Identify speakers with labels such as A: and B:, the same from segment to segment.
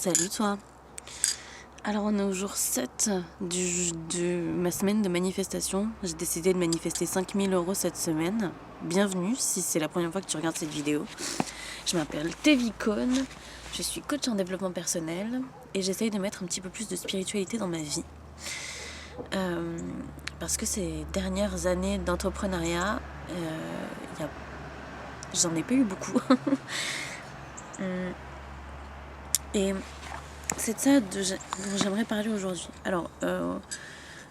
A: Salut toi. Alors on est au jour 7 de ma semaine de manifestation. J'ai décidé de manifester 5000 € cette semaine. Bienvenue si c'est la première fois que tu regardes cette vidéo. Je m'appelle Tevicone, je suis coach en développement personnel et j'essaye de mettre un petit peu plus de spiritualité dans ma vie. Parce que ces dernières années d'entrepreneuriat, j'en ai pas eu beaucoup. Et c'est de ça dont j'aimerais parler aujourd'hui. Alors,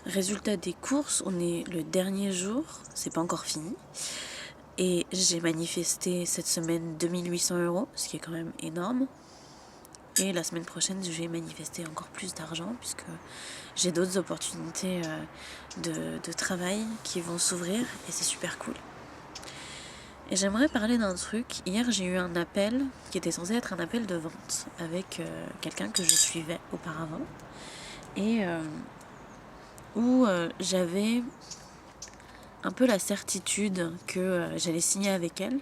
A: résultat des courses, on est le dernier jour, c'est pas encore fini. Et j'ai manifesté cette semaine 2800 €, ce qui est quand même énorme. Et la semaine prochaine, je vais manifester encore plus d'argent, puisque j'ai d'autres opportunités de travail qui vont s'ouvrir, et c'est super cool. Et j'aimerais parler d'un truc. Hier, j'ai eu un appel qui était censé être un appel de vente avec quelqu'un que je suivais auparavant. Et où j'avais un peu la certitude que j'allais signer avec elle.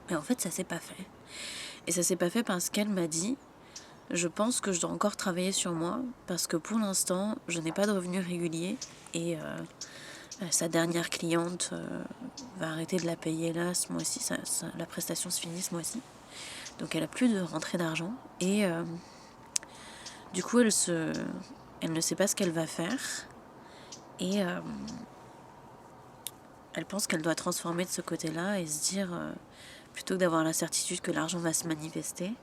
A: Mais en fait, ça s'est pas fait. Et ça s'est pas fait parce qu'elle m'a dit « Je pense que je dois encore travailler sur moi parce que pour l'instant, je n'ai pas de revenus réguliers et sa dernière cliente va arrêter de la payer là ce mois-ci. La prestation se finit ce mois-ci. Donc elle a plus de rentrée d'argent et du coup elle ne sait pas ce qu'elle va faire et elle pense qu'elle doit transformer de ce côté-là et se dire plutôt que d'avoir la certitude que l'argent va se manifester,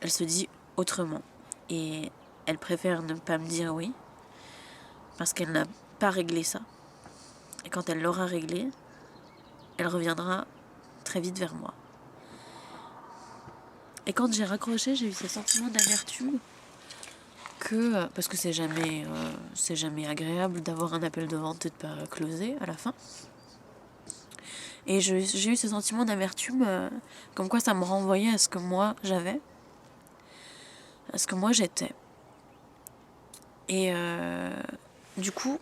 A: elle se dit autrement et elle préfère ne pas me dire oui parce qu'elle n'a pas réglé ça. Et quand elle l'aura réglé, elle reviendra très vite vers moi. Et quand j'ai raccroché, j'ai eu ce sentiment d'amertume que, parce que c'est jamais agréable d'avoir un appel de vente et de pas closer à la fin. Et j'ai eu ce sentiment d'amertume, comme quoi ça me renvoyait à ce que moi j'avais, à ce que moi j'étais. Et du coup,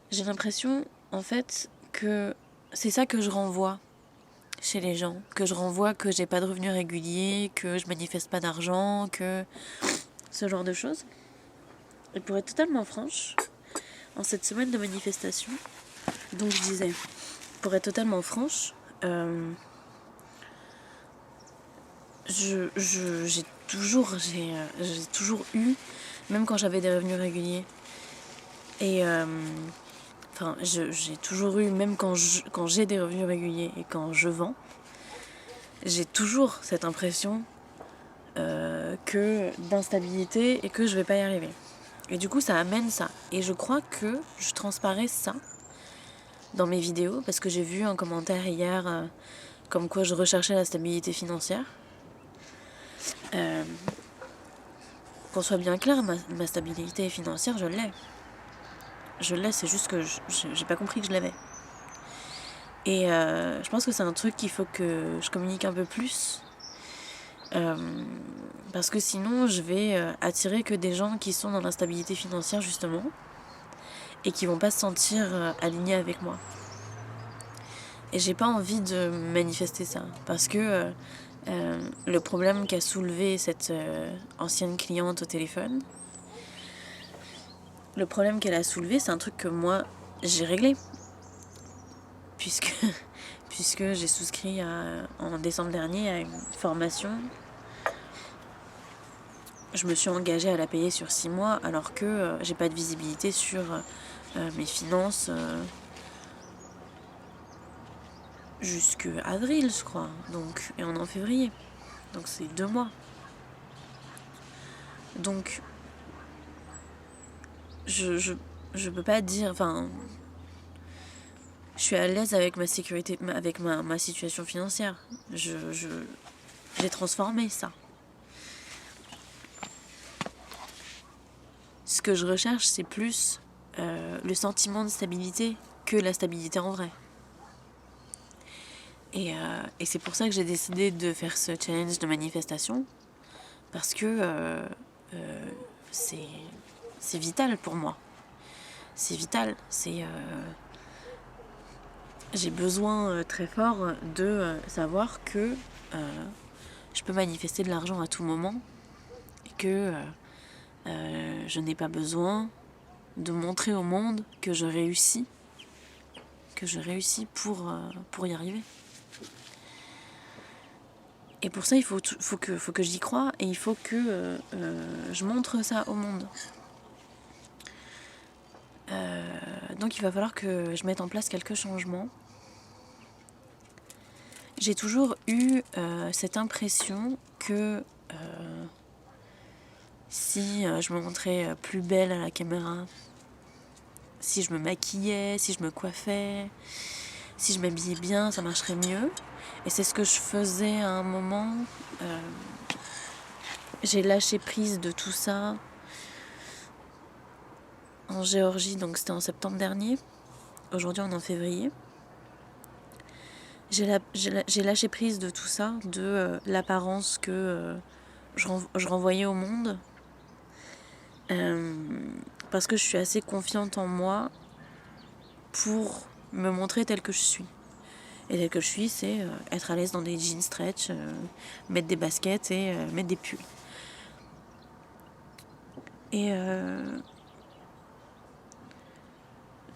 A: j'ai l'impression, en fait, que c'est ça que je renvoie chez les gens. Que je renvoie que j'ai pas de revenus réguliers, que je manifeste pas d'argent, que ce genre de choses. Et pour être totalement franche, en cette semaine de manifestation, donc je disais, pour être totalement franche, j'ai toujours eu, même quand j'avais des revenus réguliers, et j'ai toujours eu, même quand j'ai des revenus réguliers et quand je vends, j'ai toujours cette impression d'instabilité et que je vais pas y arriver. Et du coup, ça amène ça. Et je crois que je transparais ça dans mes vidéos, parce que j'ai vu un commentaire hier comme quoi je recherchais la stabilité financière. Qu'on soit bien clair, ma stabilité financière, je l'ai. Je l'ai, c'est juste que j'ai pas compris que je l'avais. Et je pense que c'est un truc qu'il faut que je communique un peu plus. Parce que sinon, je vais attirer que des gens qui sont dans l'instabilité financière, justement, et qui vont pas se sentir alignés avec moi. Et j'ai pas envie de manifester ça. Parce que le problème qu'a soulevé cette ancienne cliente au téléphone, le problème qu'elle a soulevé, c'est un truc que moi, j'ai réglé. Puisque j'ai souscrit en décembre dernier à une formation. Je me suis engagée à la payer sur 6 mois alors que j'ai pas de visibilité sur mes finances jusqu'à avril, je crois. Donc, et on est en février. Donc c'est 2 mois. Donc je peux pas dire, enfin, je suis à l'aise avec ma sécurité, avec ma situation financière. J'ai transformé ça. Ce que je recherche, c'est plus le sentiment de stabilité que la stabilité en vrai. Et c'est pour ça que j'ai décidé de faire ce challenge de manifestation. Parce que c'est vital pour moi. C'est vital. j'ai besoin très fort de savoir que je peux manifester de l'argent à tout moment et que je n'ai pas besoin de montrer au monde que je réussis pour y arriver. Et pour ça, il faut que j'y croie et il faut que je montre ça au monde. Donc il va falloir que je mette en place quelques changements. J'ai toujours eu cette impression que si je me montrais plus belle à la caméra, si je me maquillais, si je me coiffais, si je m'habillais bien, ça marcherait mieux. Et c'est ce que je faisais à un moment. J'ai lâché prise de tout ça en Géorgie, donc c'était en septembre dernier. Aujourd'hui, on est en février. J'ai lâché prise de tout ça, de l'apparence que je renvoyais au monde. Parce que je suis assez confiante en moi pour me montrer telle que je suis. Et telle que je suis, c'est être à l'aise dans des jeans stretch, mettre des baskets et mettre des pulls. Et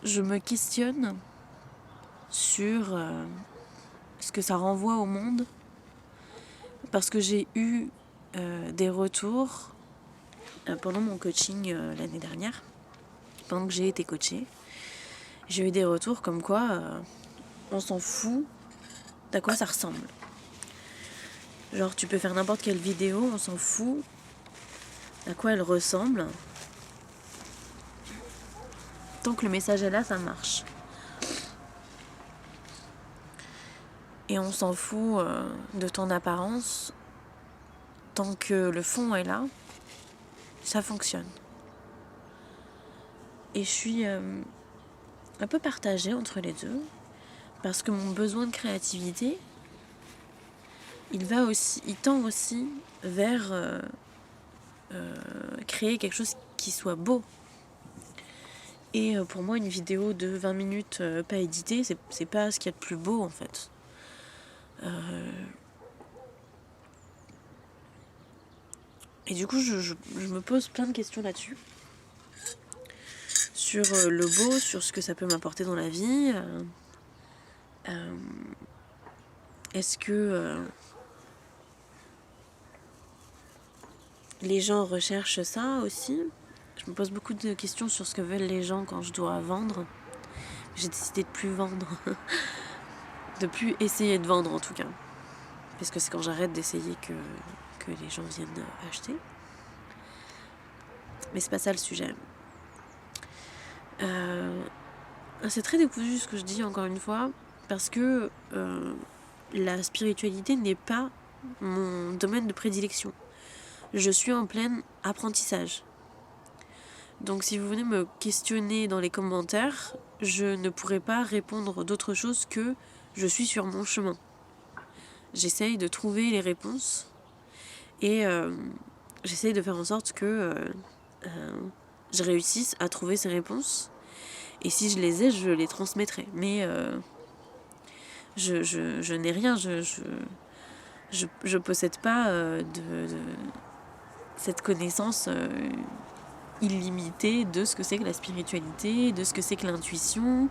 A: je me questionne sur ce que ça renvoie au monde, parce que j'ai eu des retours pendant mon coaching l'année dernière, pendant que j'ai été coachée. J'ai eu des retours comme quoi on s'en fout d'à quoi ça ressemble. Genre, tu peux faire n'importe quelle vidéo, on s'en fout à quoi elle ressemble. Tant que le message est là, ça marche. Et on s'en fout de ton apparence. Tant que le fond est là, ça fonctionne. Et je suis un peu partagée entre les deux. Parce que mon besoin de créativité, il tend aussi vers créer quelque chose qui soit beau. Et pour moi, une vidéo de 20 minutes pas éditée, c'est pas ce qu'il y a de plus beau en fait. Et du coup, je me pose plein de questions là-dessus. Sur le beau, sur ce que ça peut m'apporter dans la vie. Est-ce que les gens recherchent ça aussi? Je me pose beaucoup de questions sur ce que veulent les gens quand je dois vendre. J'ai décidé de plus vendre. De plus essayer de vendre en tout cas. Parce que c'est quand j'arrête d'essayer que les gens viennent acheter. Mais c'est pas ça le sujet. C'est très décousu ce que je dis encore une fois. Parce que la spiritualité n'est pas mon domaine de prédilection. Je suis en plein apprentissage. Donc si vous venez me questionner dans les commentaires, je ne pourrai pas répondre d'autre chose que je suis sur mon chemin. J'essaye de trouver les réponses et j'essaye de faire en sorte que je réussisse à trouver ces réponses. Et si je les ai, je les transmettrai. Mais je n'ai rien, je possède pas cette connaissance illimitée de ce que c'est que la spiritualité, de ce que c'est que l'intuition,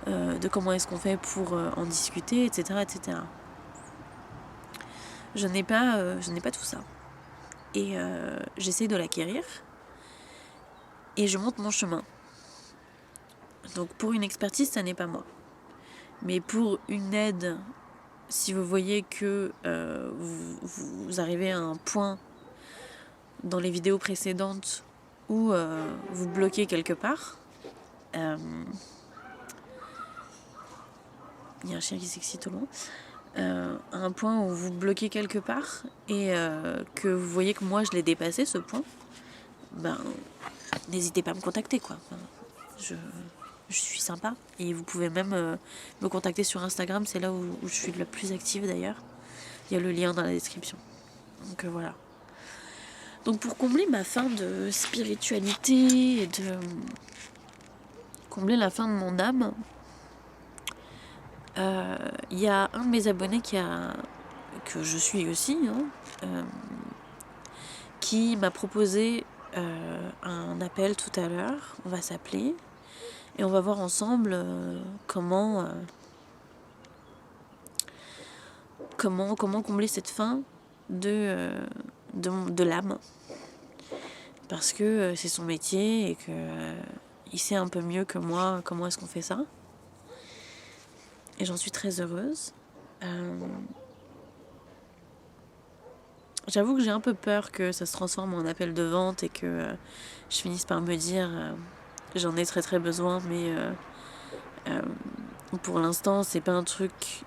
A: de comment est-ce qu'on fait pour en discuter, etc., etc. Je n'ai pas tout ça. Et j'essaie de l'acquérir. Et je monte mon chemin. Donc pour une expertise, ça n'est pas moi. Mais pour une aide, si vous voyez que vous arrivez à un point dans les vidéos précédentes où vous bloquez quelque part, il y a un chien qui s'excite au loin, à un point où vous bloquez quelque part et que vous voyez que moi je l'ai dépassé ce point, ben n'hésitez pas à me contacter quoi. Enfin, je suis sympa et vous pouvez même me contacter sur Instagram, c'est là où je suis la plus active d'ailleurs. Il y a le lien dans la description. Donc voilà. Donc pour combler ma faim de spiritualité et de combler la faim de mon âme, Il y a un de mes abonnés que je suis aussi, qui m'a proposé un appel tout à l'heure. On va s'appeler et on va voir ensemble comment combler cette faim de l'âme. Parce que c'est son métier et que il sait un peu mieux que moi comment est-ce qu'on fait ça. Et j'en suis très heureuse. J'avoue que j'ai un peu peur que ça se transforme en appel de vente et que je finisse par me dire j'en ai très très besoin, mais pour l'instant c'est pas un truc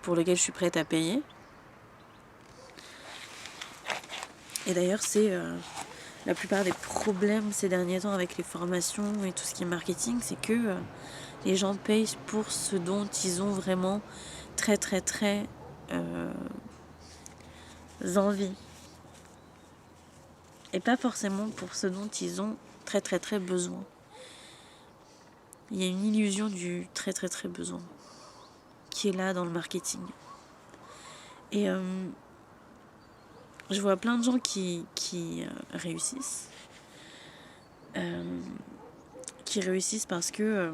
A: pour lequel je suis prête à payer. Et d'ailleurs c'est la plupart des problèmes ces derniers temps avec les formations et tout ce qui est marketing, c'est que les gens payent pour ce dont ils ont vraiment très très très envie. Et pas forcément pour ce dont ils ont très très très besoin. Il y a une illusion du très très très besoin qui est là dans le marketing. Et je vois plein de gens qui réussissent. Qui réussissent parce que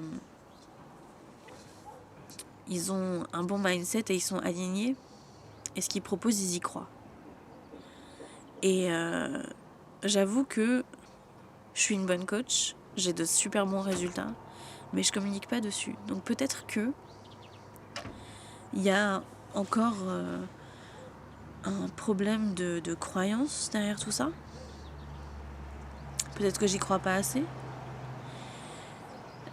A: ils ont un bon mindset et ils sont alignés. Et ce qu'ils proposent, ils y croient. Et j'avoue que je suis une bonne coach. J'ai de super bons résultats. Mais je communique pas dessus. Donc peut-être que il y a encore un problème de croyance derrière tout ça. Peut-être que j'y crois pas assez.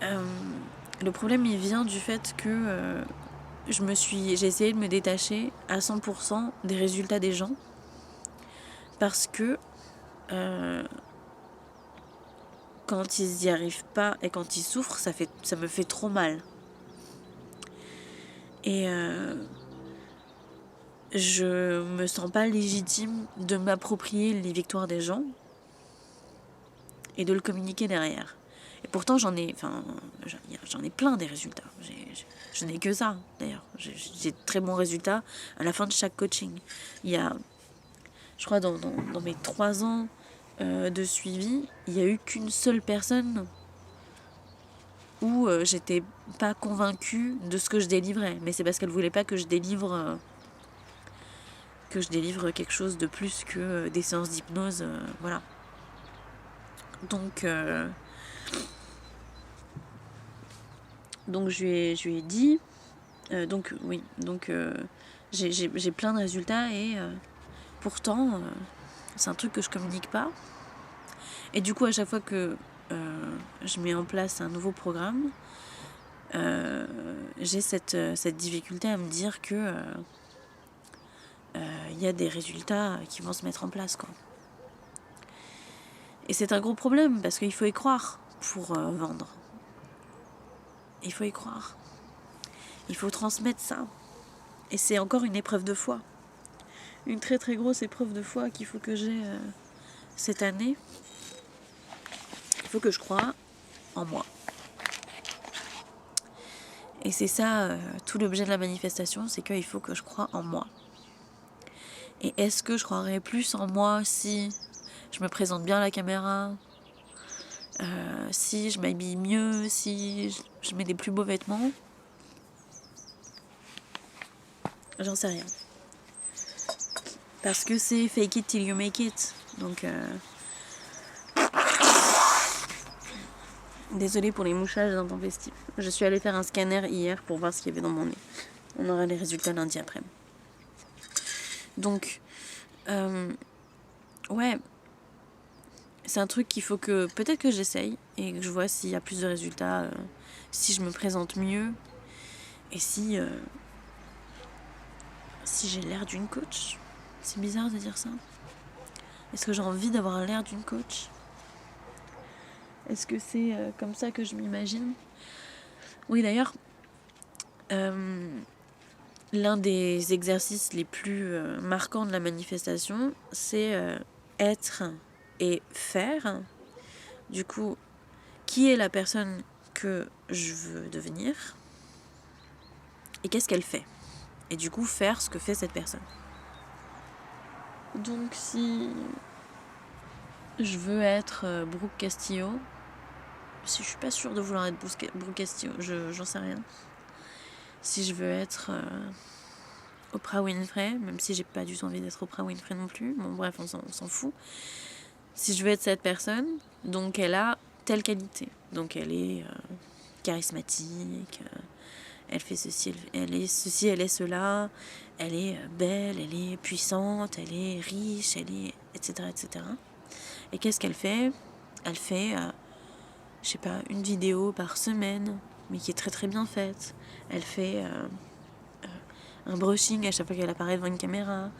A: Le problème il vient du fait que j'ai essayé de me détacher à 100% des résultats des gens parce que quand ils n'y arrivent pas et quand ils souffrent, ça me fait trop mal. Et je me sens pas légitime de m'approprier les victoires des gens et de le communiquer derrière. Et pourtant j'en ai plein des résultats. Je n'ai que ça d'ailleurs. J'ai de très bons résultats à la fin de chaque coaching. Il y a, je crois dans mes 3 ans de suivi, il n'y a eu qu'une seule personne où j'étais pas convaincue de ce que je délivrais. Mais c'est parce qu'elle voulait pas que je délivre quelque chose de plus que des séances d'hypnose. Voilà. Donc je lui ai dit j'ai plein de résultats et pourtant c'est un truc que je communique pas. Et du coup à chaque fois que je mets en place un nouveau programme, j'ai cette difficulté à me dire que y a des résultats qui vont se mettre en place, quoi. Et c'est un gros problème parce qu'il faut y croire pour vendre. Il faut y croire. Il faut transmettre ça. Et c'est encore une épreuve de foi. Une très très grosse épreuve de foi qu'il faut que j'ai cette année. Il faut que je croie en moi. Et c'est ça tout l'objet de la manifestation, c'est qu'il faut que je croie en moi. Et est-ce que je croirais plus en moi si je me présente bien à la caméra, si je m'habille mieux, si je mets des plus beaux vêtements? J'en sais rien. Parce que c'est fake it till you make it. Donc désolée pour les mouchages intempestifs. Je suis allée faire un scanner hier pour voir ce qu'il y avait dans mon nez. On aura les résultats lundi après. Donc ouais, c'est un truc qu'il faut que peut-être que j'essaye et que je vois s'il y a plus de résultats, si je me présente mieux et si j'ai l'air d'une coach. C'est bizarre de dire ça. Est-ce que j'ai envie d'avoir l'air d'une coach? Est-ce que c'est comme ça que je m'imagine? Oui, d'ailleurs, l'un des exercices les plus marquants de la manifestation, c'est être et faire. Du coup, qui est la personne que je veux devenir? et qu'est-ce qu'elle fait. Et du coup, faire ce que fait cette personne. Donc si je veux être Brooke Castillo, si je suis pas sûre de vouloir être Brooke Castillo, j'en sais rien. Si je veux être Oprah Winfrey, même si j'ai pas du tout envie d'être Oprah Winfrey non plus, bon bref, on s'en fout. Si je veux être cette personne, donc elle a telle qualité. Donc elle est charismatique, elle fait ceci, elle est ceci, elle est cela, elle est belle, elle est puissante, elle est riche, elle est etc. etc. Et qu'est-ce qu'elle fait? Elle fait, je sais pas, une vidéo par semaine, mais qui est très très bien faite. Elle fait un brushing à chaque fois qu'elle apparaît devant une caméra.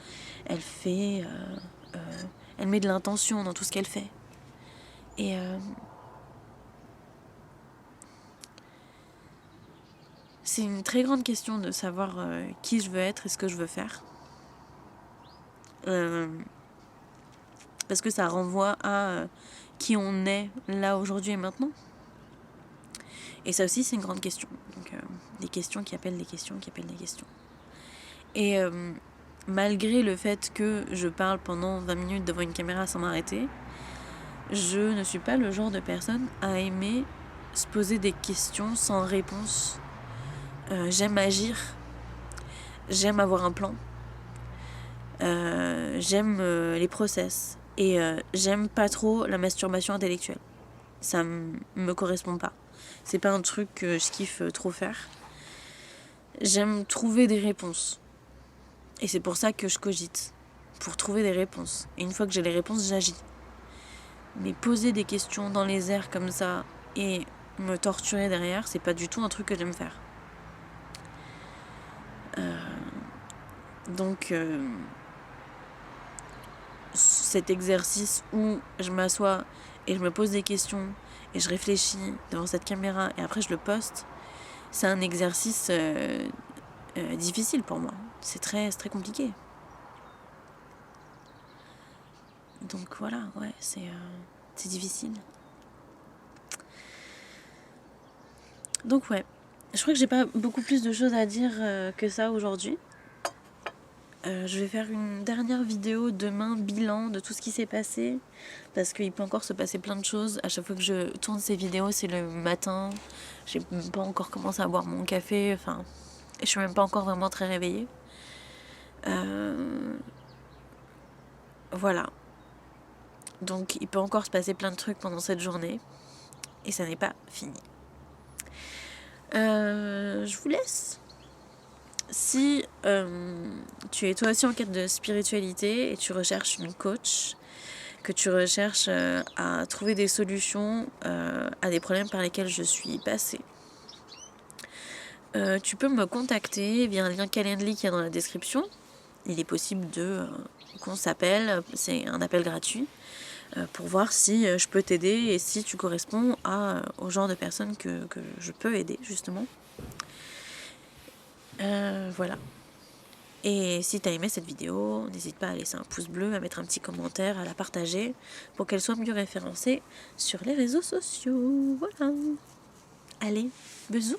A: Elle fait, elle met de l'intention dans tout ce qu'elle fait. Et c'est une très grande question de savoir qui je veux être et ce que je veux faire. Parce que ça renvoie à qui on est là aujourd'hui et maintenant. Et ça aussi, c'est une grande question. Donc, des questions qui appellent des questions, qui appellent des questions. Et malgré le fait que je parle pendant 20 minutes devant une caméra sans m'arrêter, je ne suis pas le genre de personne à aimer se poser des questions sans réponse. J'aime agir, j'aime avoir un plan, j'aime les process et j'aime pas trop la masturbation intellectuelle. Ça me correspond pas. C'est pas un truc que je kiffe trop faire. J'aime trouver des réponses. Et c'est pour ça que je cogite. Pour trouver des réponses. Et une fois que j'ai les réponses, j'agis. Mais poser des questions dans les airs comme ça et me torturer derrière, c'est pas du tout un truc que j'aime faire. Donc, cet exercice où je m'assois et je me pose des questions et je réfléchis devant cette caméra et après je le poste, c'est un exercice difficile pour moi. C'est très compliqué. Donc voilà, ouais, c'est difficile. Donc ouais, je crois que j'ai pas beaucoup plus de choses à dire que ça aujourd'hui. Je vais faire une dernière vidéo demain, bilan de tout ce qui s'est passé, parce qu'il peut encore se passer plein de choses. À chaque fois que je tourne ces vidéos, c'est le matin. J'ai même pas encore commencé à boire mon café, enfin, je suis même pas encore vraiment très réveillée. Voilà. Donc il peut encore se passer plein de trucs pendant cette journée, et ça n'est pas fini. Je vous laisse. Si tu es toi aussi en quête de spiritualité et tu recherches une coach, que tu recherches à trouver des solutions à des problèmes par lesquels je suis passée, tu peux me contacter via un lien Calendly qui est dans la description. Il est possible qu'on s'appelle, c'est un appel gratuit, pour voir si je peux t'aider et si tu corresponds au genre de personne que je peux aider justement. Voilà. Et si t'as aimé cette vidéo, n'hésite pas à laisser un pouce bleu, à mettre un petit commentaire, à la partager pour qu'elle soit mieux référencée sur les réseaux sociaux. Voilà. Allez, bisous.